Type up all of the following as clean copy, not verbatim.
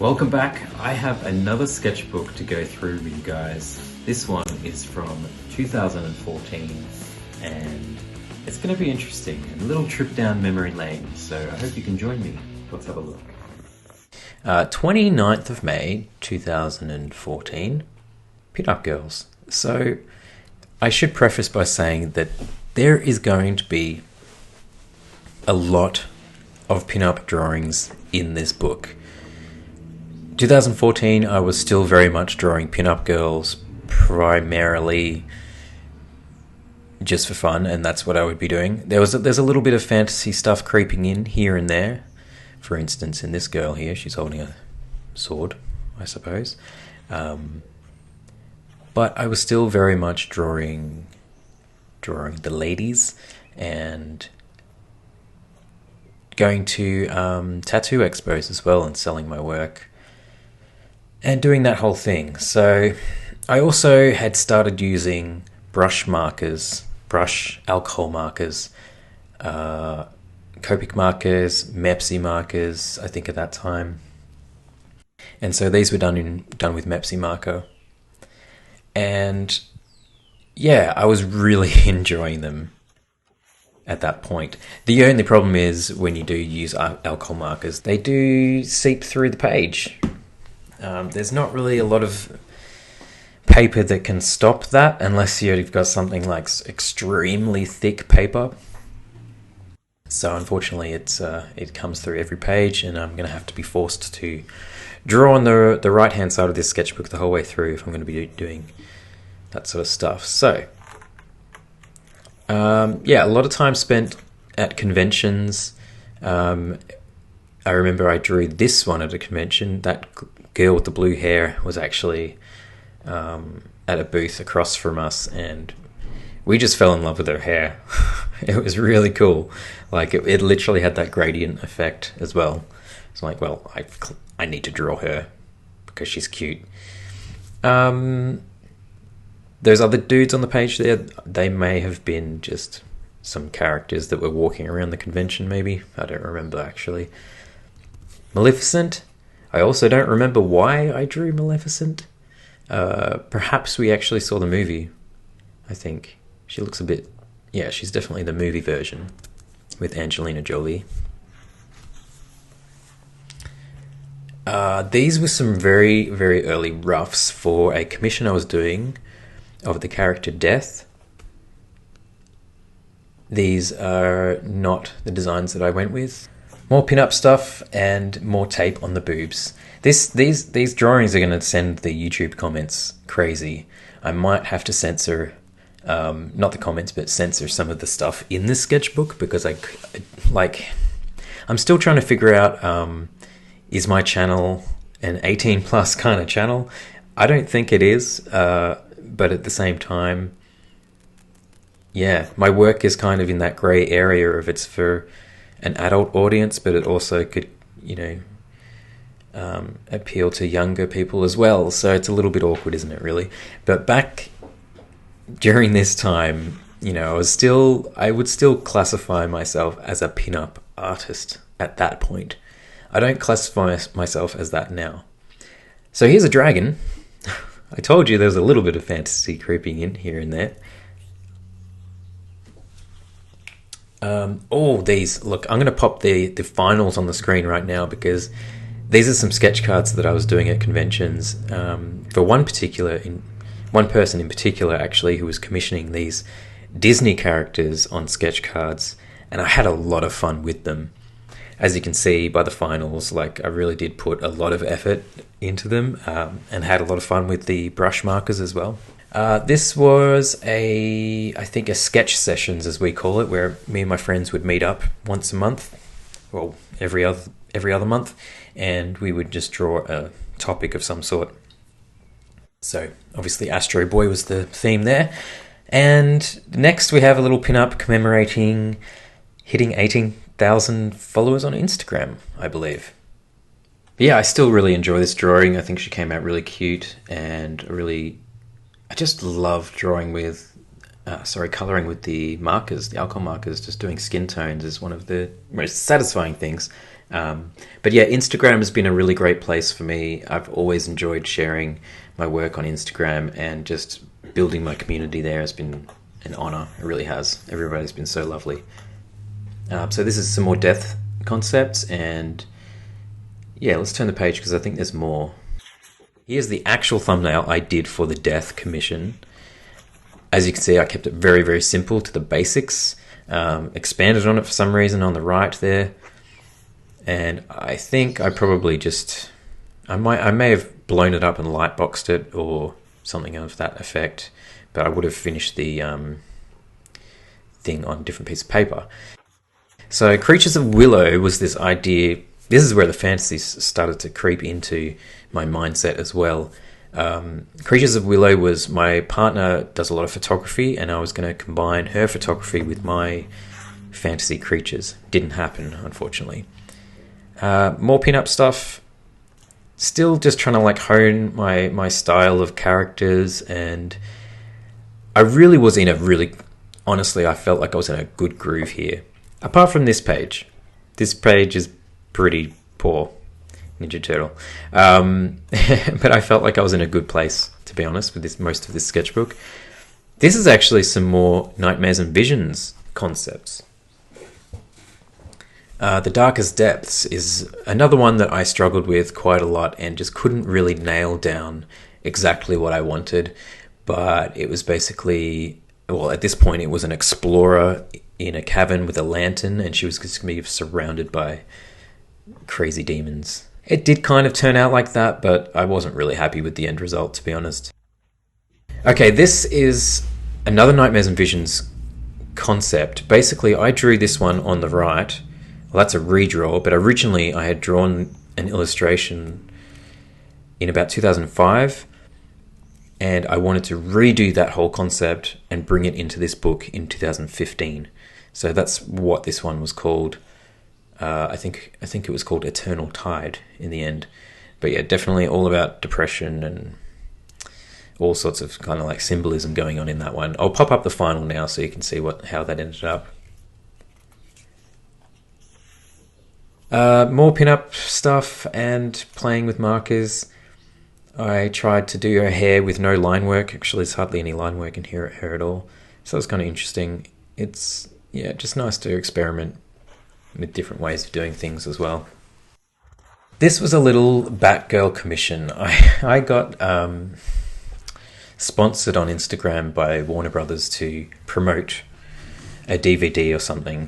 Welcome back. I have another sketchbook to go through with you guys. This one is from 2014 and it's going to be interesting. A little trip down memory lane, so I hope you can join me. Let's have a look. 29th of May 2014, Pin-Up Girls. So I should preface by saying that there is going to be a lot of pin-up drawings in this book. 2014, I was still very much drawing pin-up girls primarily just for fun, and that's what I would be doing. There's a little bit of fantasy stuff creeping in here and there. For instance, in this girl here, she's holding a sword, I suppose. But I was still very much drawing the ladies and going to tattoo expos as well and selling my work and doing that whole thing. So I also had started using brush alcohol markers, Copic markers, Mepsi markers, I think at that time. And so these were done with Mepsi marker. And yeah, I was really enjoying them at that point. The only problem is when you do use alcohol markers, they do seep through the page. There's not really a lot of paper that can stop that unless you've got something like extremely thick paper. So unfortunately it comes through every page, and I'm going to have to be forced to draw on the right hand side of this sketchbook the whole way through if I'm going to be doing that sort of stuff. So a lot of time spent at conventions. I remember I drew this one at a convention. That girl with the blue hair was actually at a booth across from us, and we just fell in love with her hair. It was really cool. Like it literally had that gradient effect as well. It's like, well, I need to draw her because she's cute. Those other dudes on the page there, they may have been just some characters that were walking around the convention, maybe. I don't remember, actually. Maleficent. I also don't remember why I drew Maleficent. Perhaps we actually saw the movie, I think. She looks a bit... Yeah, she's definitely the movie version with Angelina Jolie. These were some very, very early roughs for a commission I was doing of the character Death. These are not the designs that I went with. More pin-up stuff and more tape on the boobs. These drawings are going to send the YouTube comments crazy. I might have to censor, not the comments, but censor some of the stuff in this sketchbook because I'm still trying to figure out, is my channel an 18 plus kind of channel? I don't think it is, but at the same time, yeah, my work is kind of in that grey area of it's for an adult audience, but it also could, appeal to younger people as well. So it's a little bit awkward, isn't it, really? But back during this time, I would still classify myself as a pin-up artist at that point. I don't classify myself as that now. So here's a dragon. I told you there's a little bit of fantasy creeping in here and there. Look, I'm going to pop the finals on the screen right now because these are some sketch cards that I was doing at conventions for one person in particular, actually, who was commissioning these Disney characters on sketch cards, and I had a lot of fun with them. As you can see by the finals, I really did put a lot of effort into them and had a lot of fun with the brush markers as well. This was I think a sketch sessions, as we call it, where me and my friends would meet up once a month, well, every other month, and we would just draw a topic of some sort. So obviously Astro Boy was the theme there. And next we have a little pin-up commemorating hitting 18,000 followers on Instagram, I believe. But yeah, I still really enjoy this drawing. I think she came out really cute, and I just love drawing with coloring with the markers, the alcohol markers, just doing skin tones is one of the most satisfying things. But yeah, Instagram has been a really great place for me. I've always enjoyed sharing my work on Instagram, and just building my community there has been an honor. It really has. Everybody's been so lovely. So this is some more death concepts, and yeah, let's turn the page because I think there's more. Here's the actual thumbnail I did for the Death Commission. As you can see, I kept it very, very simple to the basics. Expanded on it for some reason on the right there. And I think I probably just... I may have blown it up and lightboxed it or something of that effect. But I would have finished the thing on a different piece of paper. So Creatures of Willow was this idea... This is where the fantasies started to creep into my mindset as well. Creatures of Willow was, my partner does a lot of photography, and I was going to combine her photography with my fantasy creatures. Didn't happen, unfortunately. More pinup stuff. Still just trying to like hone my style of characters, and I really was in a really... Honestly, I felt like I was in a good groove here. Apart from this page. This page is pretty poor. Ninja Turtle. But I felt like I was in a good place, to be honest, with most of this sketchbook. This is actually some more Nightmares and Visions concepts. The Darkest Depths is another one that I struggled with quite a lot and just couldn't really nail down exactly what I wanted. But it was basically... Well, at this point, it was an explorer in a cavern with a lantern, and she was just going to be surrounded by crazy demons. It did kind of turn out like that, but I wasn't really happy with the end result, to be honest. Okay, this is another Nightmares and Visions concept. Basically, I drew this one on the right. Well, that's a redraw, but originally I had drawn an illustration in about 2005, and I wanted to redo that whole concept and bring it into this book in 2015. So that's what this one was called. I think it was called Eternal Tide in the end. But yeah, definitely all about depression and all sorts of kind of like symbolism going on in that one. I'll pop up the final now so you can see how that ended up. More pinup stuff and playing with markers. I tried to do her hair with no line work. Actually, there's hardly any line work in here at all. So it's kind of interesting. It's, yeah, just nice to experiment with different ways of doing things as well. This was a little Batgirl commission. I got sponsored on Instagram by Warner Brothers to promote a DVD or something.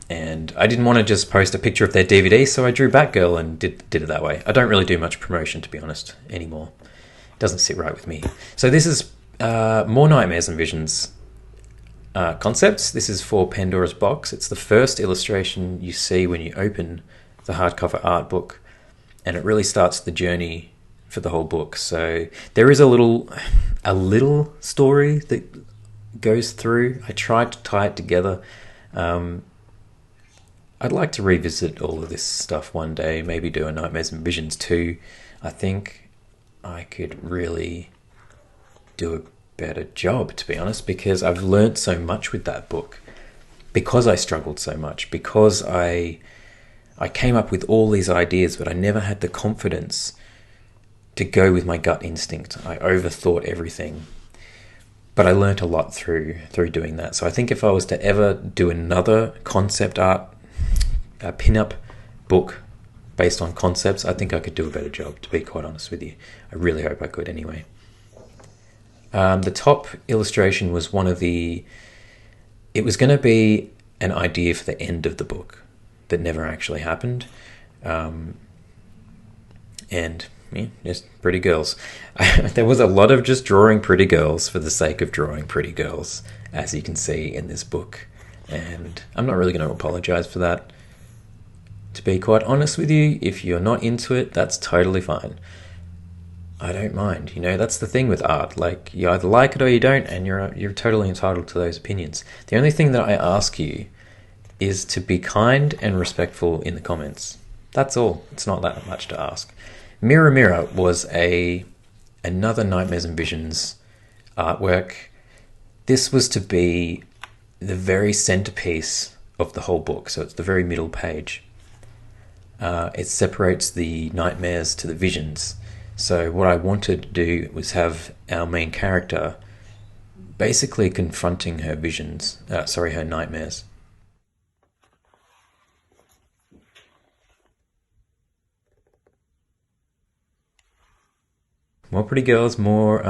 And I didn't want to just post a picture of their DVD, so I drew Batgirl and did it that way. I don't really do much promotion, to be honest, anymore. It doesn't sit right with me. So this is more Nightmares and Visions concepts. This is for Pandora's Box. It's the first illustration you see when you open the hardcover art book, and it really starts the journey for the whole book. So there is a little story that goes through. I tried to tie it together. I'd like to revisit all of this stuff one day, maybe do a Nightmares and Visions 2. I think I could really do a better job, to be honest, because I've learnt so much with that book, because I struggled so much, because I came up with all these ideas, but I never had the confidence to go with my gut instinct. I overthought everything, but I learnt a lot through doing that. So I think if I was to ever do another concept art, a pin-up book based on concepts, I think I could do a better job, to be quite honest with you. I really hope I could anyway. The top illustration was it was going to be an idea for the end of the book that never actually happened. And yeah, just pretty girls. There was a lot of just drawing pretty girls for the sake of drawing pretty girls, as you can see in this book. And I'm not really going to apologize for that. To be quite honest with you, if you're not into it, that's totally fine. I don't mind. That's the thing with art. Like, you either like it or you don't, and you're totally entitled to those opinions. The only thing that I ask you is to be kind and respectful in the comments. That's all. It's not that much to ask. Mirror Mirror was another Nightmares and Visions artwork. This was to be the very centerpiece of the whole book, so it's the very middle page. It separates the nightmares to the visions. So what I wanted to do was have our main character basically confronting her visions, her nightmares. More pretty girls, more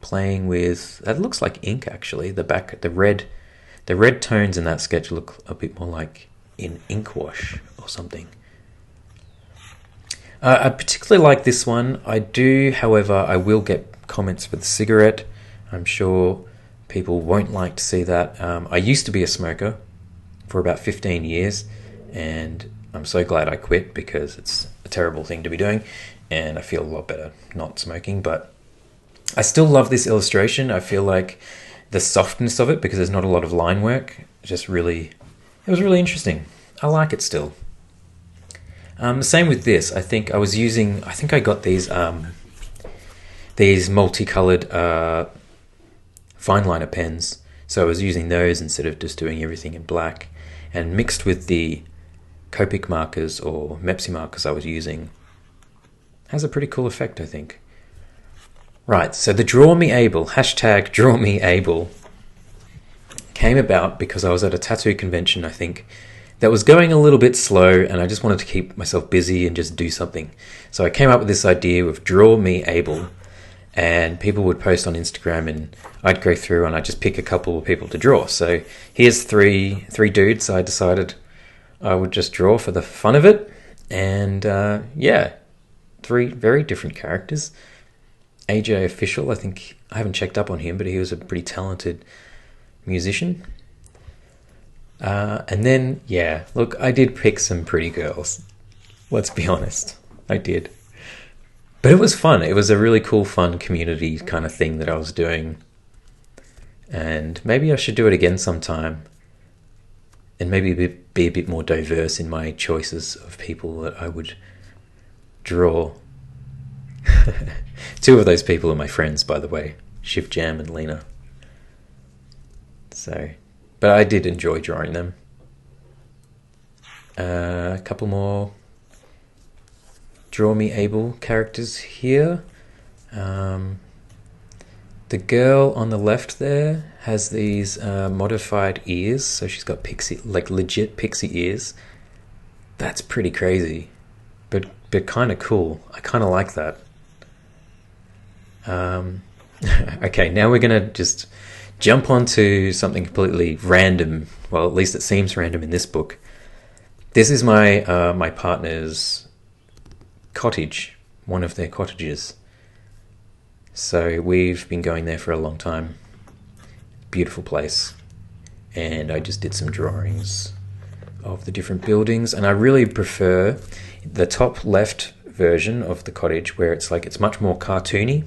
playing with. That looks like ink actually. The red tones in that sketch look a bit more like in ink wash or something. I particularly like this one. I do, however, I will get comments for the cigarette. I'm sure people won't like to see that. I used to be a smoker for about 15 years, and I'm so glad I quit because it's a terrible thing to be doing, and I feel a lot better not smoking. But I still love this illustration. I feel like the softness of it, because there's not a lot of line work, it was really interesting. I like it still. Same with this. I think I got these multicolored fine liner pens. So I was using those instead of just doing everything in black, and mixed with the Copic markers or Mepsi markers I was using. Has a pretty cool effect, I think. Right, so the Draw Me Able, hashtag Draw Me Able, came about because I was at a tattoo convention, I think, that was going a little bit slow, and I just wanted to keep myself busy and just do something. So I came up with this idea of Draw Me Able, and people would post on Instagram, and I'd go through and I'd just pick a couple of people to draw. So here's three dudes I decided I would just draw for the fun of it, and three very different characters. AJ Official, I think, I haven't checked up on him, but he was a pretty talented musician. And then, look, I did pick some pretty girls. Let's be honest, I did. But it was fun. It was a really cool, fun community kind of thing that I was doing. And maybe I should do it again sometime. And maybe be a bit more diverse in my choices of people that I would draw. Two of those people are my friends, by the way. Shiv Jam and Lena. So... but I did enjoy drawing them. A couple more Draw Me Able characters here. The girl on the left there has these modified ears, so she's got legit pixie ears. That's pretty crazy, but kind of cool. I kind of like that. Okay, now we're gonna just jump onto something completely random. Well, at least it seems random in this book. This is my my partner's cottage, one of their cottages. So we've been going there for a long time. Beautiful place. And I just did some drawings of the different buildings, and I really prefer the top left version of the cottage where it's much more cartoony.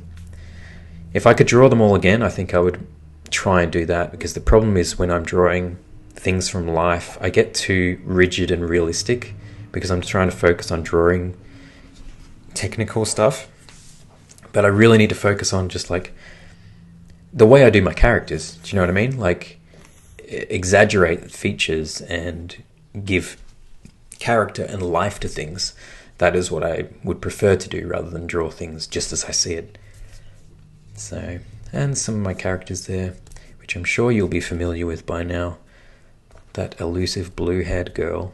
If I could draw them all again, I think I would try and do that, because the problem is when I'm drawing things from life, I get too rigid and realistic because I'm trying to focus on drawing technical stuff. But I really need to focus on just like the way I do my characters. Do you know what I mean? Like exaggerate features and give character and life to things. That is what I would prefer to do rather than draw things just as I see it. So, and some of my characters there, which I'm sure you'll be familiar with by now. That elusive blue-haired girl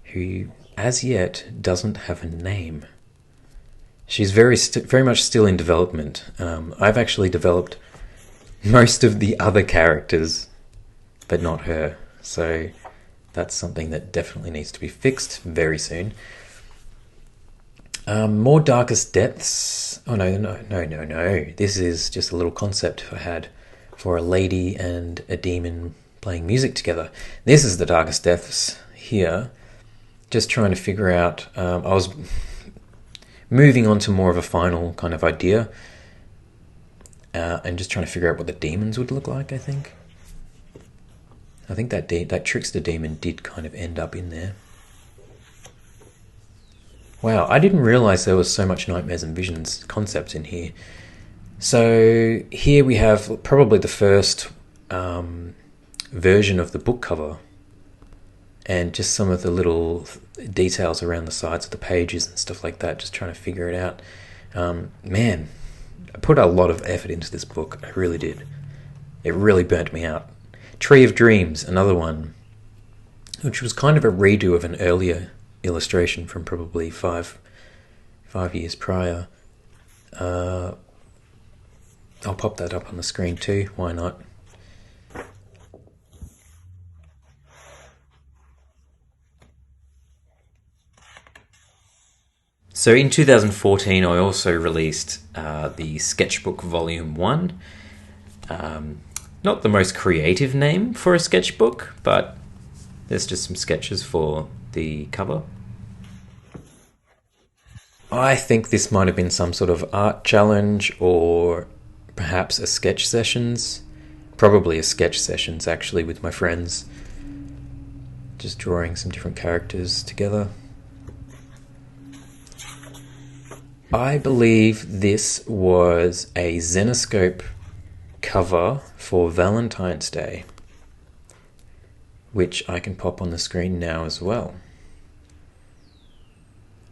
who, as yet, doesn't have a name. She's very much still in development. I've actually developed most of the other characters, but not her. So that's something that definitely needs to be fixed very soon. More Darkest Depths. Oh, no. This is just a little concept I had for a lady and a demon playing music together. This is the Darkest Depths here. Just trying to figure out... I was moving on to more of a final kind of idea. And just trying to figure out what the demons would look like, I think. I think that trickster demon did kind of end up in there. Wow, I didn't realise there was so much Nightmares and Visions concept in here. So here we have probably the first version of the book cover, and just some of the little details around the sides of the pages and stuff like that, just trying to figure it out. Man, I put a lot of effort into this book. I really did. It really burnt me out. Tree of Dreams, another one, which was kind of a redo of an earlier illustration from probably five years prior. I'll pop that up on the screen too, why not? So in 2014 I also released the Sketchbook Volume 1. Not the most creative name for a sketchbook, but there's just some sketches for the cover. I think this might have been some sort of art challenge, or perhaps a sketch sessions. Probably a sketch sessions actually, with my friends. Just drawing some different characters together. I believe this was a Zenescope cover for Valentine's Day, which I can pop on the screen now as well.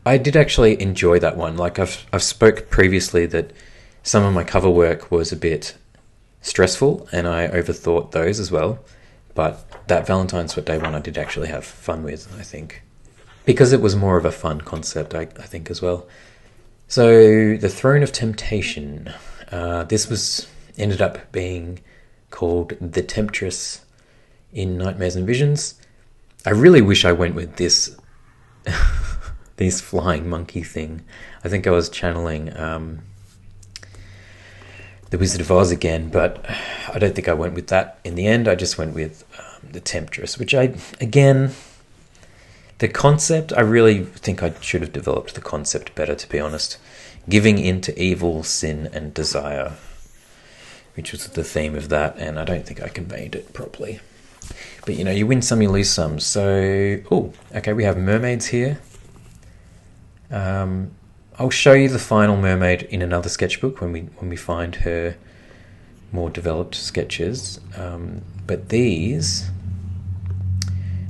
I did actually enjoy that one. Like I've spoke previously that some of my cover work was a bit stressful and I overthought those as well, but that Valentine's Day one I did actually have fun with, I think, because it was more of a fun concept, I think, as well. So the Throne of Temptation, this ended up being called The Temptress in Nightmares and Visions. I really wish I went with this this flying monkey thing. I think I was channeling The Wizard of Oz again, but I don't think I went with that in the end. I just went with The Temptress, which the concept, I really think I should have developed the concept better, to be honest. Giving into evil, sin, and desire, which was the theme of that, and I don't think I conveyed it properly. But you win some, you lose some. So, okay, we have mermaids here. I'll show you the final mermaid in another sketchbook when we find her more developed sketches. But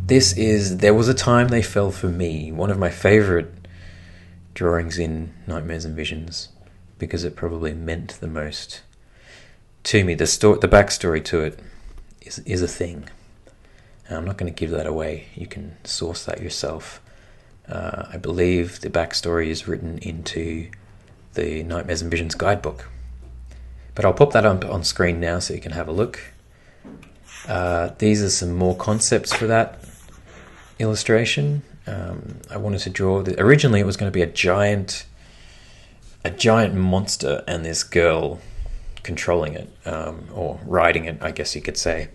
this is There Was a Time They Fell for Me, one of my favourite drawings in Nightmares and Visions, because it probably meant the most to me. The backstory to it is a thing. And I'm not going to give that away. You can source that yourself. I believe the backstory is written into the Nightmares and Visions guidebook. But I'll pop that on screen now so you can have a look. These are some more concepts for that illustration. I wanted to draw... Originally it was going to be a giant monster and this girl controlling it, or riding it, I guess you could say.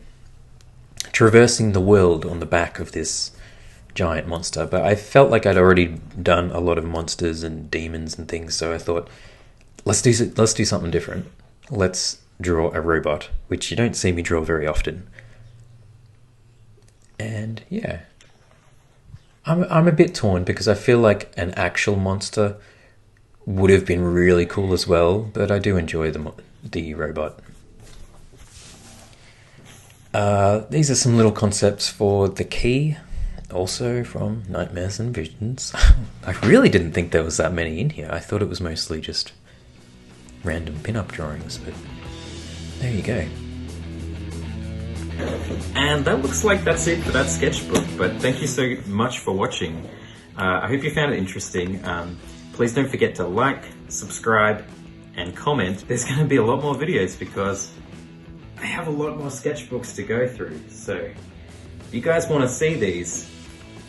Traversing the world on the back of this giant monster, but I felt like I'd already done a lot of monsters and demons and things, so I thought, let's do something different. Let's draw a robot, which you don't see me draw very often. And yeah, I'm a bit torn because I feel like an actual monster would have been really cool as well, but I do enjoy the robot. These are some little concepts for the key, also from Nightmares and Visions. I really didn't think there was that many in here. I thought it was mostly just random pin-up drawings, but there you go. And that looks like that's it for that sketchbook, but thank you so much for watching. I hope you found it interesting. Please don't forget to like, subscribe, and comment. There's going to be a lot more videos because I have a lot more sketchbooks to go through. So if you guys want to see these,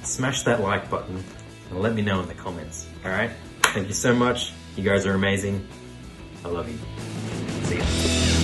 smash that like button and let me know in the comments. Alright? Thank you so much. You guys are amazing. I love you. See ya.